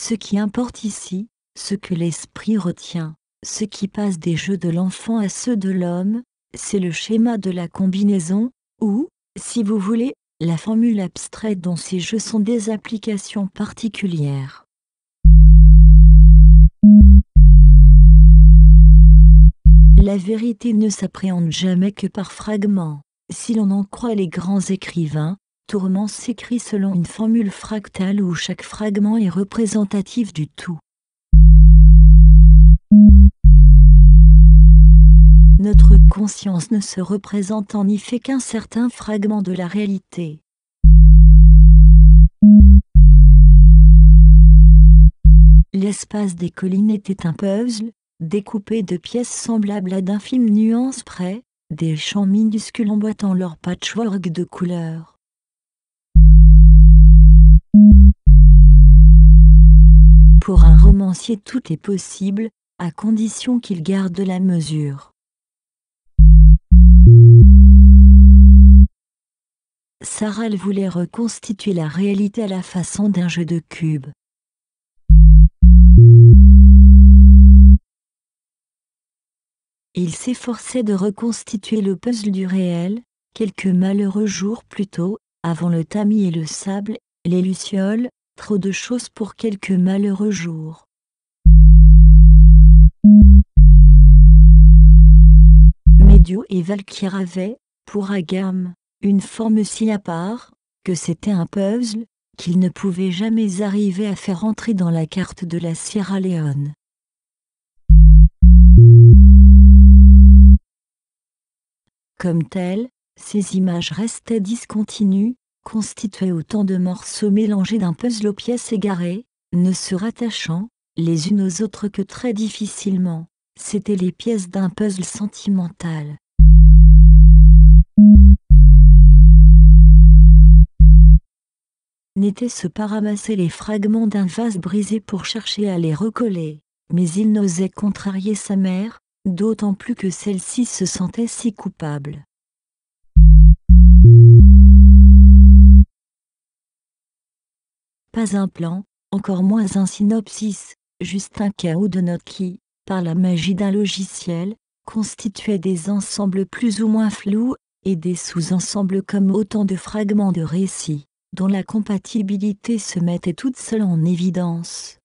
Ce qui importe ici, ce que l'esprit retient, ce qui passe des jeux de l'enfant à ceux de l'homme, c'est le schéma de la combinaison, ou, si vous voulez, la formule abstraite dont ces jeux sont des applications particulières. La vérité ne s'appréhende jamais que par fragments. Si l'on en croit les grands écrivains, Tourment s'écrit selon une formule fractale où chaque fragment est représentatif du tout. Notre conscience ne se représente en effet qu'un certain fragment de la réalité. L'espace des collines était un puzzle, découpé de pièces semblables à d'infimes nuances près, des champs minuscules emboîtant leur patchwork de couleurs. Pour un romancier, tout est possible, à condition qu'il garde la mesure. Sarral voulait reconstituer la réalité à la façon d'un jeu de cubes. Il s'efforçait de reconstituer le puzzle du réel, quelques malheureux jours plus tôt, avant le tamis et le sable, les lucioles, trop de choses pour quelques malheureux jours. Médio et Valkyr avaient, pour Agam, une forme si à part, que c'était un puzzle, qu'ils ne pouvaient jamais arriver à faire entrer dans la carte de la Sierra Leone. Comme telles, ces images restaient discontinues, constituaient autant de morceaux mélangés d'un puzzle aux pièces égarées, ne se rattachant, les unes aux autres que très difficilement. C'étaient les pièces d'un puzzle sentimental. N'était-ce pas ramasser les fragments d'un vase brisé pour chercher à les recoller, mais il n'osait contrarier sa mère, d'autant plus que celle-ci se sentait si coupable. Pas un plan, encore moins un synopsis, juste un chaos de notes qui, par la magie d'un logiciel, constituait des ensembles plus ou moins flous, et des sous-ensembles comme autant de fragments de récits, dont la compatibilité se mettait toute seule en évidence.